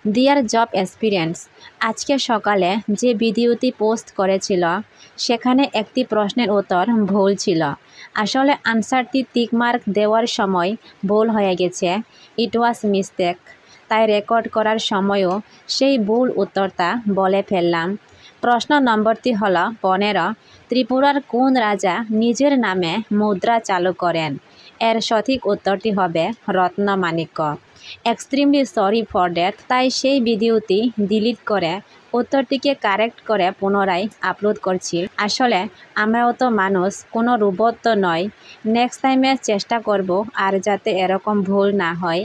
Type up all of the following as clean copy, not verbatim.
Deer job experience, আজকে সকালে যে ভিডিওটি পোস্ট করেছিল সেখানে একটি প্রশ্নের উত্তর ভুল ছিল। আসলে আনসারটি টিক মার্ক দেওয়ার সময় ভুল হয়ে গেছে, ইট ওয়াজ মিস্টেক। তাই রেকর্ড করার সময়ও সেই ভুল উত্তরটা বলে ফেললাম। প্রশ্ন নম্বরটি হল 15। ত্রিপুরার কোন রাজা নিজের নামে মুদ্রা চালু করেন? এর সঠিক উত্তরটি হবে Ratnamanikya. Extremely sorry for that. তাই সেই ভিডিওটি ডিলিট করে উত্তরটিকে কারেক্ট করে পুনরায় আপলোড করছি। আসলে আমরাও তো মানুষ, কোনো রোবট তো নয়। নেক্সট টাইমে চেষ্টা করব আর যাতে এরকম ভুল না হয়।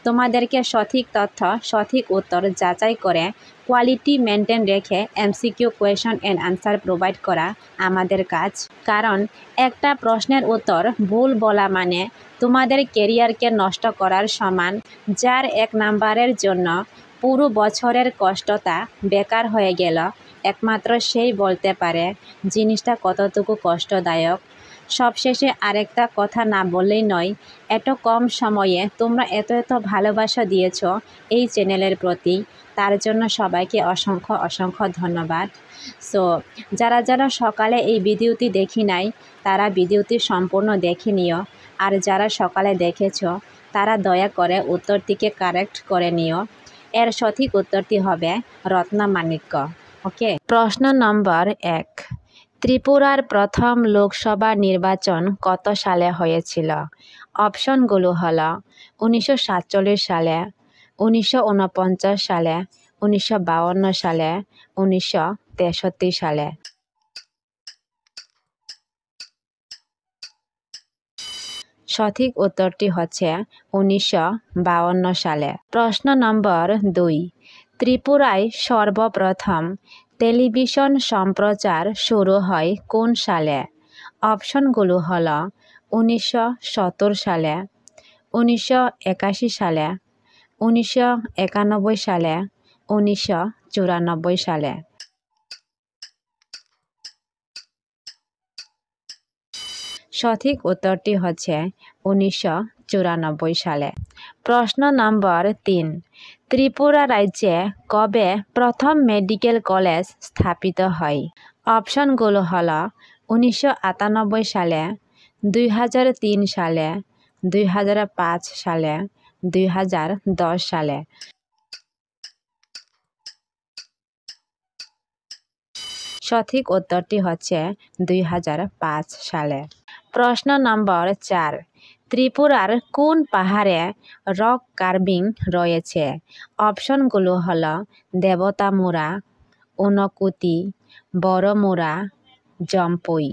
তোমাদেরকে সঠিক তথ্য, সঠিক উত্তর যাচাই করে কোয়ালিটি মেনটেন রেখে MCQ question and answer provide করা আমাদের কাজ। কারণ একটা প্রশ্নের উত্তর ভুল বলা মানে তোমাদের কেরিয়ারকে নষ্ট করার সমান, যার 1 নাম্বারের জন্য পুরো বছরের কষ্টটা বেকার হয়ে গেল। একমাত্র সেই বলতে পারে জিনিসটা কতটুকু কষ্টদায়ক। সবশেষে আরেকটা কথা না বললেই নয়, এত কম সময়ে তোমরা এত ভালোবাসা দিয়েছ এই চ্যানেলের প্রতি, তার জন্য সবাইকে অসংখ্য অসংখ্য ধন্যবাদ। সো যারা সকালে এই ভিডিওটি দেখি নাই তারা ভিডিওটি সম্পূর্ণ দেখে নিও, আর যারা সকালে দেখেছ তারা দয়া করে উত্তরটিকে কারেক্ট করে নিও। এর সঠিক উত্তরটি হবে রত্নমাণিক্য। ওকে। প্রশ্ন নম্বর 1। ত্রিপুরার প্রথম লোকসভা নির্বাচন কত সালে হয়েছিল? অপশনগুলো হলো 1947 সালে, 1949 সালে, 1952 সালে, 1963 সালে। সঠিক উত্তরটি হচ্ছে 1952 সালে। প্রশ্ন নম্বর 2। ত্রিপুরায় সর্বপ্রথম টেলিভিশন সম্প্রচার শুরু হয় কোন সালে? অপশনগুলো হলো 1970 সালে, 1981 সালে, 1991 সালে, 1994 সালে। সঠিক উত্তরটি হচ্ছে 1994 সালে। প্রশ্ন নম্বর 3। ত্রিপুরা রাজ্যে কবে প্রথম মেডিকেল কলেজ স্থাপিত হয়? অপশনগুলো হলো 1998 সালে, 2003 সালে, 2005 সালে, 2010 সালে। সঠিক উত্তরটি হচ্ছে 2005 সালে। প্রশ্ন নম্বর 4। ত্রিপুরার কোন পাহাড়ে রক কার্ভিং রয়েছে? অপশনগুলো হলো দেবতামুরা, ঊনকোটি, বড়মুরা, জম্পুই।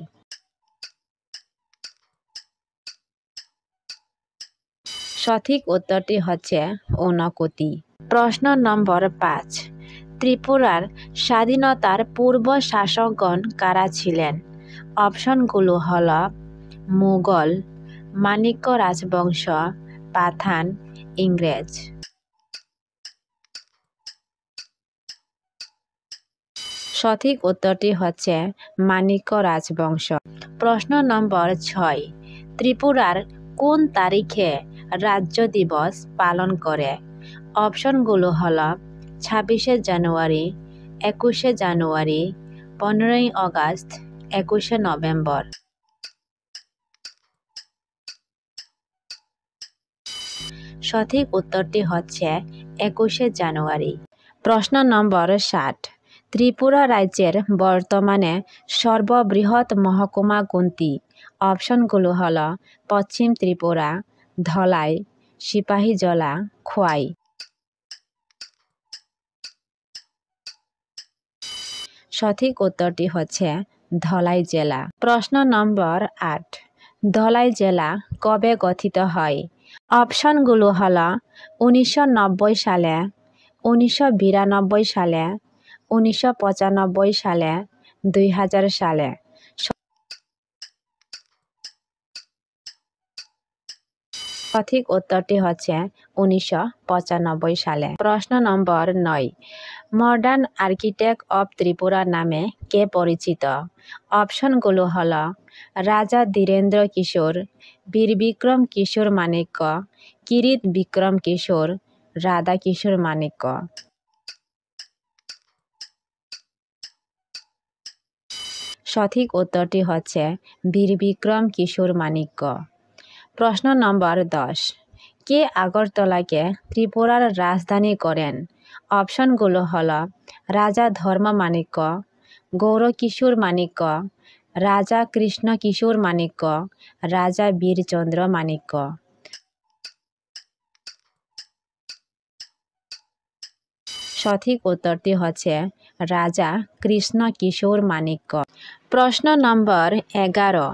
সঠিক উত্তরটি হচ্ছে ঊনকোটি। প্রশ্ন নম্বর 5। ত্রিপুরার স্বাধীনতার পূর্ব শাসকগণ কারা ছিলেন? অপশনগুলো হল মুঘল, মাণিক্য রাজবংশ, পাঠান, ইংরেজ। সঠিক উত্তরটি হচ্ছে মাণিক্য রাজবংশ। প্রশ্ন নম্বর 6। ত্রিপুরার কোন তারিখে রাজ্য দিবস পালন করে? অপশনগুলো হল 26শে জানুয়ারি, 21শে জানুয়ারি, 15ই আগস্ট, 21শে নভেম্বর। সঠিক উত্তরটি হচ্ছে 21শে জানুয়ারি। প্রশ্ন নম্বর 7। ত্রিপুরা রাজ্যের বর্তমানে সর্ববৃহৎ মহকুমা কোনটি? অপশনগুলো হল পশ্চিম ত্রিপুরা, ধলাই, সিপাহীজলা, খোয়াই। সঠিক উত্তরটি হচ্ছে ধলাই জেলা। প্রশ্ন নম্বর 8। ধলাই জেলা কবে গঠিত হয়? অপশনগুলো হল 1990 সালে, 1992 সালে, 1995 সালে, 2000 সালে। সঠিক উত্তরটি হচ্ছে 1995 সালে। প্রশ্ন নম্বর 9। মডার্ন আর্কিটেক্ট অব ত্রিপুরা নামে কে পরিচিত? অপশনগুলো হল রাজা ধীরেন্দ্র কিশোর, বীর বিক্রম কিশোর মাণিক্য, কিরিট বিক্রম কিশোর, রাধা কিশোর মাণিক্য। সঠিক উত্তরটি হচ্ছে বীর বিক্রম কিশোর মাণিক্য। প্রশ্ন নম্বর 10, কে আগরতলাকে ত্রিপুরার রাজধানী করেন? অপশনগুলো হলো রাজা ধর্মমাণিক্য, গৌরকিশোর মাণিক্য, রাজা কৃষ্ণ কিশোর মাণিক্য, রাজা বীরচন্দ্র মাণিক্য। সঠিক উত্তরটি হচ্ছে রাজা কৃষ্ণ কিশোর মাণিক্য। প্রশ্ন নম্বর 11,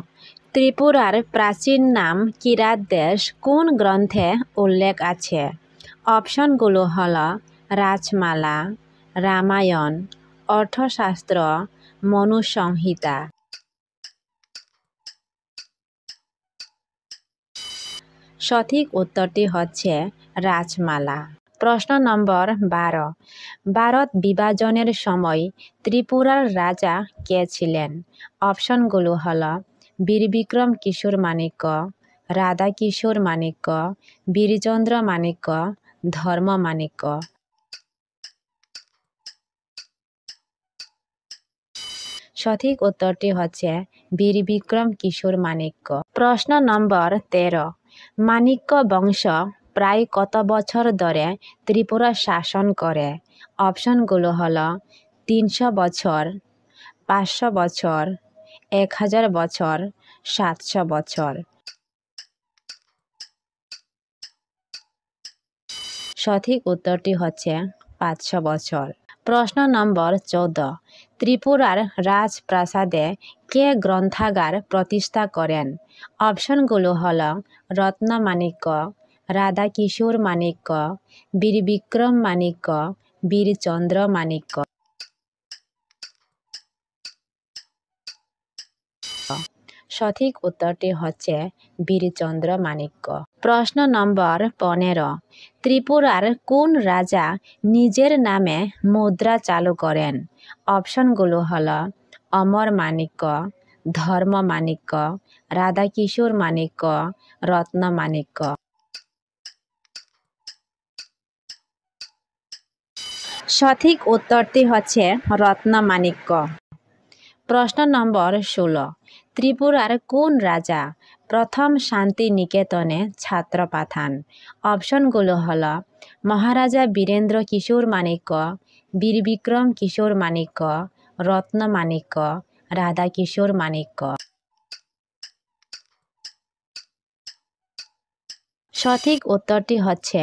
ত্রিপুরার প্রাচীন নাম কিরাত দেশ কোন গ্রন্থে উল্লেখ আছে? অপশনগুলো হল রাজমালা, রামায়ণ, অর্থশাস্ত্র, মনুসংহিতা। সঠিক উত্তরটি হচ্ছে রাজমালা। প্রশ্ন নম্বর 12, ভারত বিভাজনের সময় ত্রিপুরার রাজা কে ছিলেন? অপশনগুলো হল বীর বিক্রম কিশোর মাণিক্য, রাধা কিশোর মাণিক্য, বীরচন্দ্র মাণিক্য, ধর্ম মাণিক্য। সঠিক উত্তরটি হচ্ছে বীর বিক্রম কিশোর মাণিক্য। প্রশ্ন নম্বর 13, মাণিক্য বংশ প্রায় কত বছর ধরে ত্রিপুরা শাসন করে? অপশনগুলো হল 300 বছর, 500 বছর, 1000 বছর, 700 বছর। সঠিক উত্তরটি হচ্ছে 500 বছর। প্রশ্ন নম্বর 14, ত্রিপুরার রাজপ্রাসাদে কে গ্রন্থাগার প্রতিষ্ঠা করেন? অপশনগুলো হল রত্নমাণিক্য, রাধা কিশোর মাণিক্য, বীর বিক্রম মাণিক্য, বীরচন্দ্র মাণিক্য। সঠিক উত্তরটি হচ্ছে বীরচন্দ্র মাণিক্য। প্রশ্ন নম্বর 15, ত্রিপুরার কোন রাজা নিজের নামে মুদ্রা চালু করেন? অপশনগুলো হল অমর মাণিক্য, ধর্ম মাণিক্য, রাধা কিশোর মাণিক্য, রত্ন মাণিক্য। সঠিক উত্তরটি হচ্ছে রত্ন মাণিক্য। প্রশ্ন নম্বর 16, ত্রিপুরার কোন রাজা প্রথম শান্তি নিকেতনে ছাত্র পাঠান? অপশনগুলো হল মহারাজা বীরেন্দ্র কিশোর মাণিক্য, বীর বিক্রম কিশোর মাণিক্য, রত্ন মাণিক্য, রাধা কিশোর মাণিক্য। সঠিক উত্তরটি হচ্ছে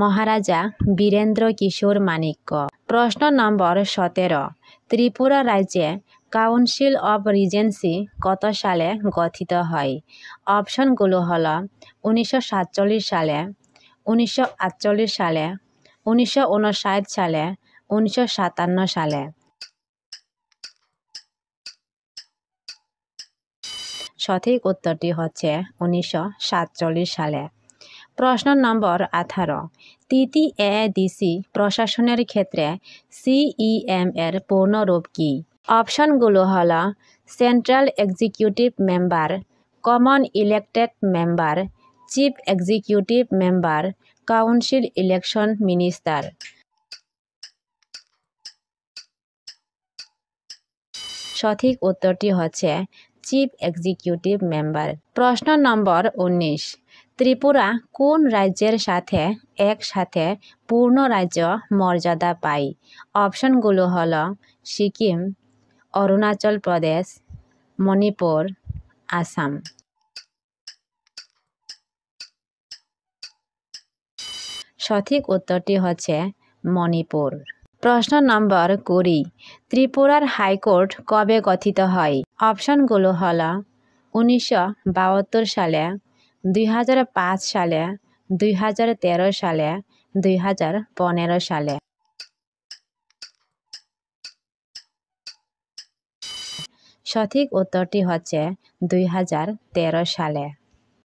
মহারাজা বীরেন্দ্র কিশোর মাণিক্য। প্রশ্ন নম্বর 17, ত্রিপুরা রাজ্যে কাউন্সিল অব রিজেন্সি কত সালে গঠিত হয়? অপশনগুলো হল 1947 সালে, 1948 সালে, 1959 সালে, 1957 সালে। সঠিক উত্তরটি হচ্ছে 1947 সালে। প্রশ্ন নম্বর 18, TTADC প্রশাসনের ক্ষেত্রে CEM এর পূর্ণরূপ কি? অপশনগুলো হল central executive member, common elected member, chief executive member, council election minister. সঠিক উত্তরটি হচ্ছে চিফ এক্সিকিউটিভ মেম্বার। প্রশ্ন নম্বর 19, ত্রিপুরা কোন রাজ্যের সাথে একসাথে পূর্ণ রাজ্য মর্যাদা পায়? অপশনগুলো হল সিকিম, অরুণাচল প্রদেশ, মণিপুর, আসাম। সঠিক উত্তরটি হচ্ছে মণিপুর। প্রশ্ন নম্বর 20, ত্রিপুরার হাইকোর্ট কবে গঠিত হয়? অপশনগুলো হল 1972 সালে, 2005 সালে, 2013 সালে, 2015 সালে। সঠিক উত্তরটি হচ্ছে 2013 সালে।